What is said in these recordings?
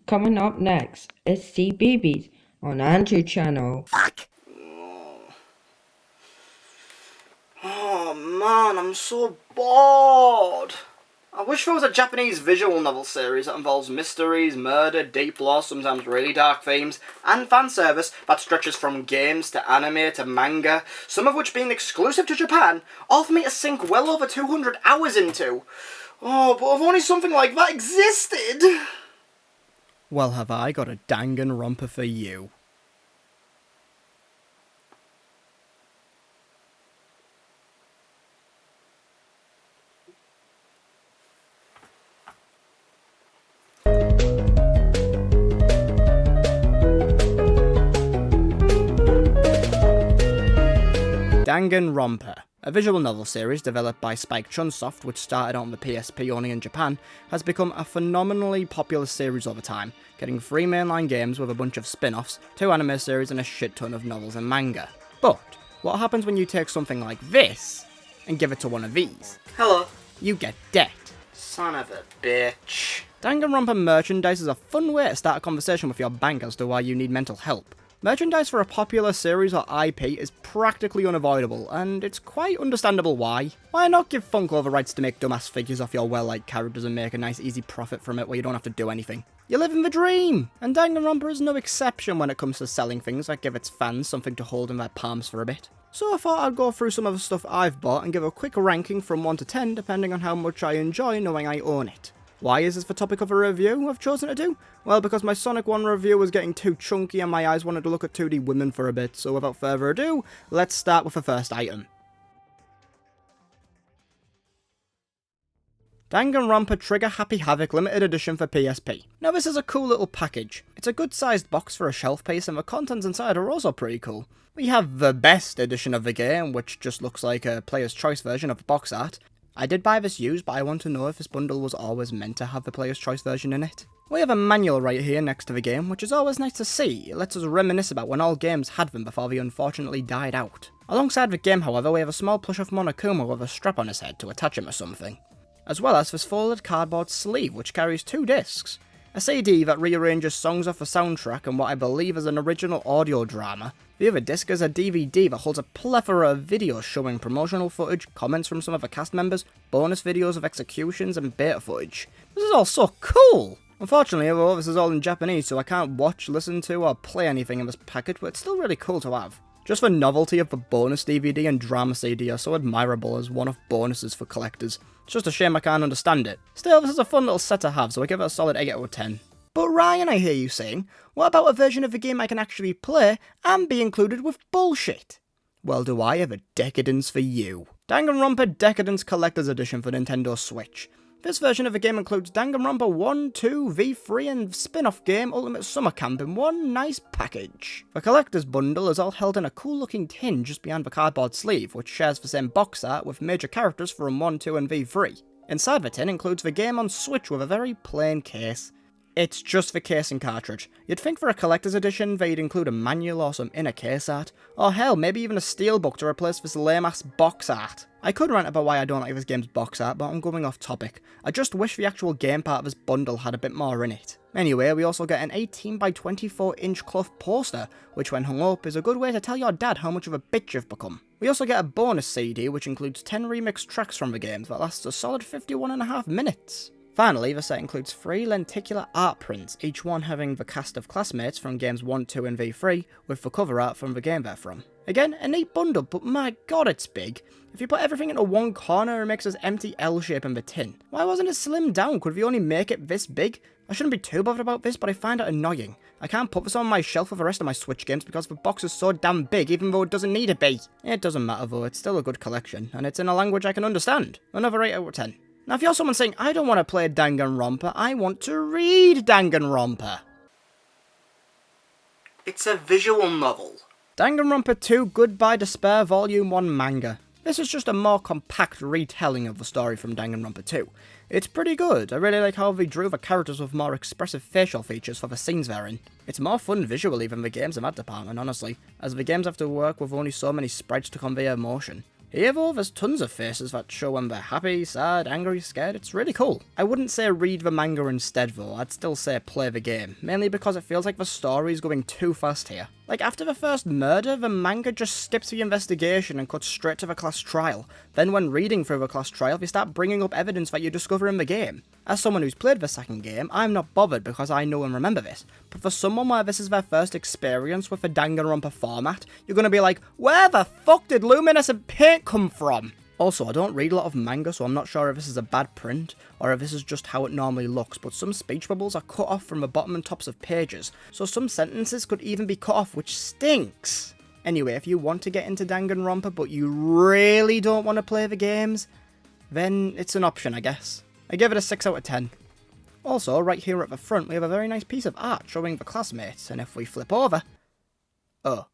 Coming up next is CBeebies on Andrew Channel. Fuck! Oh man, I'm so bored! I wish there was a Japanese visual novel series that involves mysteries, murder, deep lore, sometimes really dark themes, and fan service that stretches from games to anime to manga, some of which being exclusive to Japan, all for me to sink well over 200 hours into. Oh, but if only something like that existed! Well, have I got a Danganronpa for you. Danganronpa, a visual novel series developed by Spike Chunsoft, which started on the PSP only in Japan, has become a phenomenally popular series over time, getting 3 mainline games with a bunch of spin-offs, 2 anime series and a shit ton of novels and manga. But, what happens when you take something like this, and give it to one of these? Hello. You get debt. Son of a bitch. Danganronpa merchandise is a fun way to start a conversation with your bank as to why you need mental help. Merchandise for a popular series or IP is practically unavoidable, and it's quite understandable why. Why not give Funko the rights to make dumbass figures off your well-liked characters and make a nice easy profit from it where you don't have to do anything? You're living the dream! And Danganronpa is no exception when it comes to selling things that give its fans something to hold in their palms for a bit. So I thought I'd go through some of the stuff I've bought and give a quick ranking from 1 to 10 depending on how much I enjoy knowing I own it. Why is this the topic of a review I've chosen to do? Well, because my Sonic 1 review was getting too chunky and my eyes wanted to look at 2D women for a bit, so without further ado, let's start with the first item. Danganronpa Trigger Happy Havoc Limited Edition for PSP. Now this is a cool little package. It's a good sized box for a shelf piece and the contents inside are also pretty cool. We have the best edition of the game, which just looks like a player's choice version of the box art. I did buy this used, but I want to know if this bundle was always meant to have the player's choice version in it. We have a manual right here next to the game, which is always nice to see. It lets us reminisce about when all games had them before they unfortunately died out. Alongside the game, however, we have a small plush of Monokuma with a strap on his head to attach him or something. As well as this folded cardboard sleeve, which carries 2 discs. A CD that rearranges songs off the soundtrack and what I believe is an original audio drama. The other disc is a DVD that holds a plethora of videos showing promotional footage, comments from some of the cast members, bonus videos of executions, and beta footage. This is all so cool! Unfortunately, well, this is all in Japanese, so I can't watch, listen to, or play anything in this package, but it's still really cool to have. Just the novelty of the bonus DVD and drama CD are so admirable as one of bonuses for collectors. It's just a shame I can't understand it. Still, this is a fun little set to have, so I give it a solid 8 out of 10. But Ryan, I hear you saying, what about a version of the game I can actually play and be included with bullshit? Well, do I have a Decadence for you. Danganronpa Decadence Collector's Edition for Nintendo Switch. This version of the game includes Danganronpa 1, 2, V3 and spin-off game Ultimate Summer Camp in one nice package. The collector's bundle is all held in a cool looking tin just behind the cardboard sleeve, which shares the same box art with major characters from 1, 2 and V3. Inside the tin includes the game on Switch with a very plain case. It's just the case and cartridge. You'd think for a collector's edition they'd include a manual or some inner case art, or hell, maybe even a steelbook to replace this lame-ass box art. I could rant about why I don't like this game's box art, but I'm going off topic. I just wish the actual game part of this bundle had a bit more in it. Anyway, we also get an 18 by 24 inch cloth poster, which when hung up is a good way to tell your dad how much of a bitch you've become. We also get a bonus CD, which includes 10 remixed tracks from the game that lasts a solid 51.5 minutes. Finally, the set includes 3 lenticular art prints, each one having the cast of classmates from games 1, 2 and V3, with the cover art from the game they're from. Again, a neat bundle, but my god it's big. If you put everything into one corner, it makes this empty L shape in the tin. Why wasn't it slimmed down? Could we only make it this big? I shouldn't be too bothered about this, but I find it annoying. I can't put this on my shelf with the rest of my Switch games because the box is so damn big, even though it doesn't need to be. It doesn't matter though, it's still a good collection, and it's in a language I can understand. Another 8 out of 10. Now if you're someone saying, I don't want to play Danganronpa, I want to read Danganronpa. It's a visual novel. Danganronpa 2 Goodbye Despair Volume 1 manga. This is just a more compact retelling of the story from Danganronpa 2. It's pretty good. I really like how they drew the characters with more expressive facial features for the scenes they're in. It's more fun visually than the games in that department, honestly, as the games have to work with only so many sprites to convey emotion. Here though, there's tons of faces that show when they're happy, sad, angry, scared. It's really cool. I wouldn't say read the manga instead though, I'd still say play the game, mainly because it feels like the story is going too fast here. Like after the first murder, the manga just skips the investigation and cuts straight to the class trial. Then when reading through the class trial, they start bringing up evidence that you discover in the game. As someone who's played the second game, I'm not bothered because I know and remember this. But for someone where this is their first experience with the Danganronpa format, you're gonna be like, where the fuck did luminescent paint come from? Also, I don't read a lot of manga, so I'm not sure if this is a bad print, or if this is just how it normally looks, but some speech bubbles are cut off from the bottom and tops of pages, so some sentences could even be cut off, which stinks. Anyway, if you want to get into Danganronpa, but you really don't want to play the games, then it's an option, I guess. I give it a 6 out of 10. Also, right here at the front, we have a very nice piece of art showing the classmates, and if we flip over... Oh.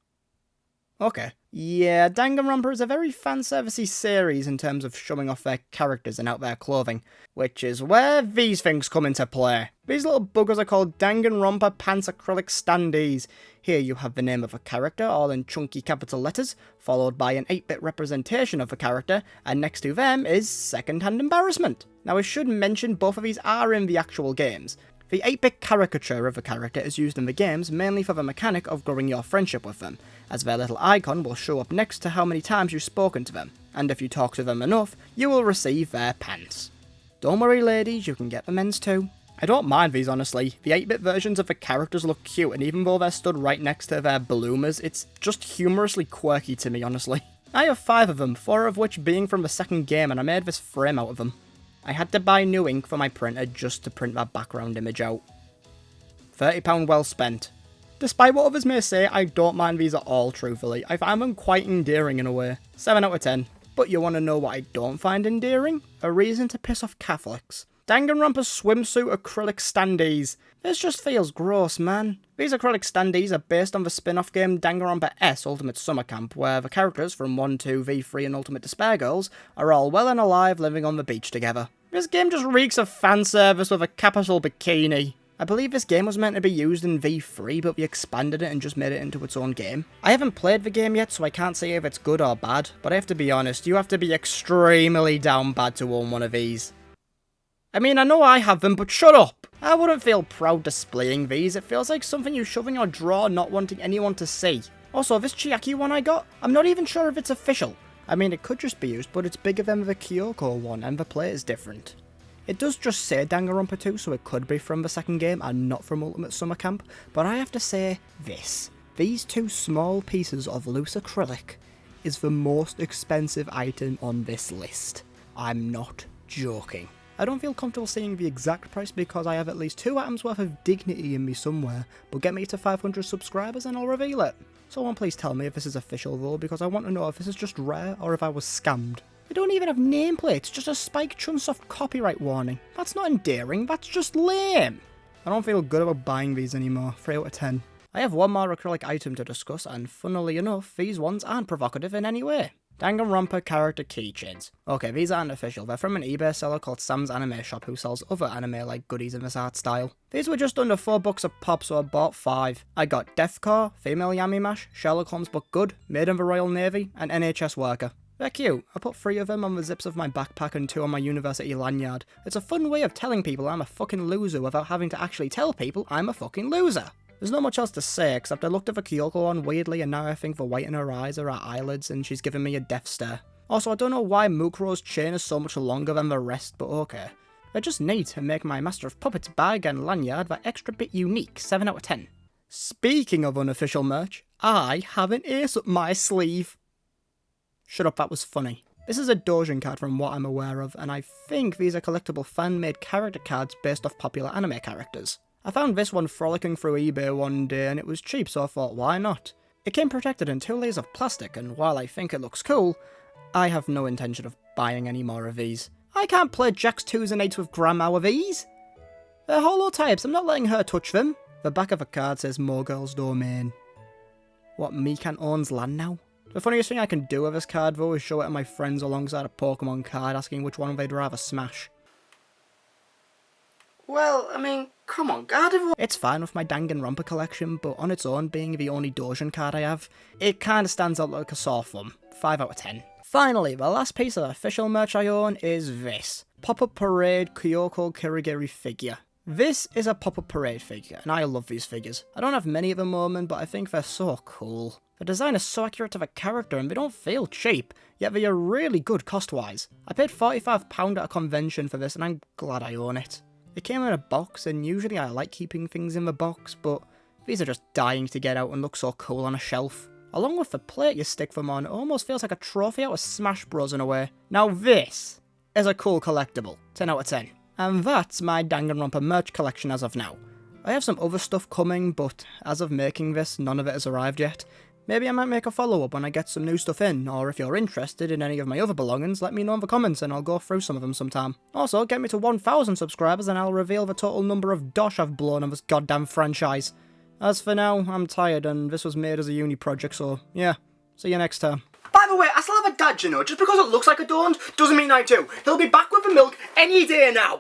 Okay. Yeah, Danganronpa is a very fan-servicey series in terms of showing off their characters and out their clothing, which is where these things come into play. These little buggers are called Danganronpa Pants Acrylic Standees. Here you have the name of a character, all in chunky capital letters, followed by an 8-bit representation of the character, and next to them is second-hand embarrassment. Now I should mention both of these are in the actual games. The 8-bit caricature of a character is used in the games mainly for the mechanic of growing your friendship with them, as their little icon will show up next to how many times you've spoken to them, and if you talk to them enough, you will receive their pants. Don't worry ladies, you can get the men's too. I don't mind these honestly, the 8-bit versions of the characters look cute, and even though they're stood right next to their bloomers, it's just humorously quirky to me honestly. I have 5 of them, 4 of which being from the second game, and I made this frame out of them. I had to buy new ink for my printer just to print that background image out. £30 well spent. Despite what others may say, I don't mind these at all, truthfully. I find them quite endearing in a way. 7 out of 10. But you want to know what I don't find endearing? A reason to piss off Catholics. Danganronpa's swimsuit acrylic standees. This just feels gross, man. These acrylic standees are based on the spin-off game Danganronpa S Ultimate Summer Camp, where the characters from 1, 2, V3 and Ultimate Despair Girls are all well and alive living on the beach together. This game just reeks of fan service with a capital bikini. I believe this game was meant to be used in V3, but we expanded it and just made it into its own game. I haven't played the game yet, so I can't say if it's good or bad, but I have to be honest, you have to be extremely down bad to own one of these. I mean, I know I have them, but shut up! I wouldn't feel proud displaying these. It feels like something you shove in your drawer not wanting anyone to see. Also, this Chiaki one I got, I'm not even sure if it's official. I mean, it could just be used, but it's bigger than the Kyoko one, and the plate is different. It does just say Danganronpa 2, so it could be from the second game and not from Ultimate Summer Camp, but I have to say this. These 2 small pieces of loose acrylic is the most expensive item on this list. I'm not joking. I don't feel comfortable saying the exact price because I have at least 2 atoms worth of dignity in me somewhere, but get me to 500 subscribers and I'll reveal it. Someone please tell me if this is official though, because I want to know if this is just rare or if I was scammed. They don't even have nameplates, just a Spike Chunsoft copyright warning. That's not endearing, that's just lame. I don't feel good about buying these anymore, 3 out of 10. I have one more acrylic item to discuss, and funnily enough, these ones aren't provocative in any way. Danganronpa character keychains. Okay, these aren't official, they're from an eBay seller called Sam's Anime Shop who sells other anime-like goodies in this art style. These were just under $4 a pop, so I bought 5. I got Deathcore, Female Yami Mash, Sherlock Holmes But Good, Maid in the Royal Navy, and NHS Worker. They're cute. I put 3 of them on the zips of my backpack and 2 on my university lanyard. It's a fun way of telling people I'm a fucking loser without having to actually tell people I'm a fucking loser. There's not much else to say, except I looked at the Kyoko one weirdly and now I think the white in her eyes are her eyelids and she's giving me a death stare. Also, I don't know why Mukuro's chain is so much longer than the rest, but okay. They're just neat and make my Master of Puppets bag and lanyard that extra bit unique, 7 out of 10. Speaking of unofficial merch, I have an ace up my sleeve. Shut up, that was funny. This is a Dojin card from what I'm aware of, and I think these are collectible fan-made character cards based off popular anime characters. I found this one frolicking through eBay one day and it was cheap, so I thought, why not? It came protected in 2 layers of plastic, and while I think it looks cool, I have no intention of buying any more of these. I can't play Jacks 2s and 8s with Grandma with these! They're holotypes, I'm not letting her touch them. The back of a card says More Girls Domain. What, Mikan owns land now? The funniest thing I can do with this card though is show it to my friends alongside a Pokemon card asking which one they'd rather smash. Well, I mean, come on, Gardevoir. It's fine with my Danganronpa collection, but on its own, being the only Dojin card I have, it kinda stands out like a sore thumb. 5 out of 10. finally, the last piece of official merch I own is this. Pop-Up Parade Kyoko Kirigiri figure. This is a Pop-Up Parade figure, and I love these figures. I don't have many at the moment, but I think they're so cool. The design is so accurate to the character, and they don't feel cheap, yet they are really good cost-wise. I paid £45 at a convention for this, and I'm glad I own it. It came in a box, and usually I like keeping things in the box, but these are just dying to get out and look so cool on a shelf. Along with the plate you stick them on, it almost feels like a trophy out of Smash Bros in a way. Now this is a cool collectible, 10 out of 10. And that's my Danganronpa merch collection as of now. I have some other stuff coming, but as of making this, none of it has arrived yet. Maybe I might make a follow-up when I get some new stuff in, or if you're interested in any of my other belongings, let me know in the comments and I'll go through some of them sometime. Also, get me to 1,000 subscribers and I'll reveal the total number of dosh I've blown on this goddamn franchise. As for now, I'm tired and this was made as a uni project, so yeah, see you next time. By the way, I still have a dad, you know, just because it looks like I don't, doesn't mean I do. He'll be back with the milk any day now.